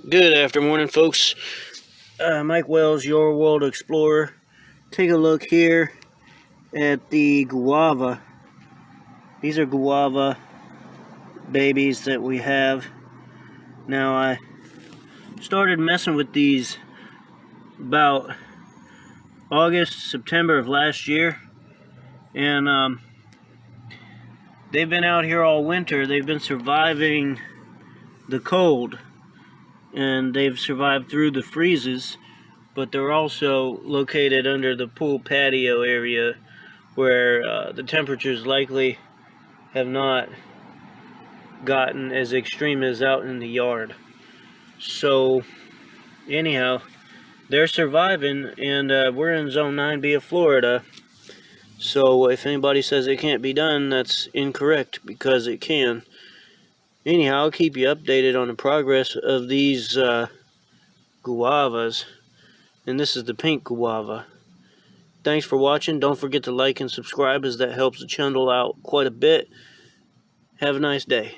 Good afternoon, folks. Mike Wells, your world explorer. Take a look here at the guava. These are guava babies that we have. Now, I started messing with these about August, September of last year, and they've been out here all winter. They've been surviving the cold, and they've survived through the freezes, but they're also located under the pool patio area where the temperatures likely have not gotten as extreme as out in the yard. So anyhow, they're surviving, and we're in Zone 9B of Florida. So if anybody says it can't be done, that's incorrect, because it can. Anyhow, I'll keep you updated on the progress of these guavas. And this is the pink guava. Thanks for watching. Don't forget to like and subscribe, as that helps the channel out quite a bit. Have a nice day.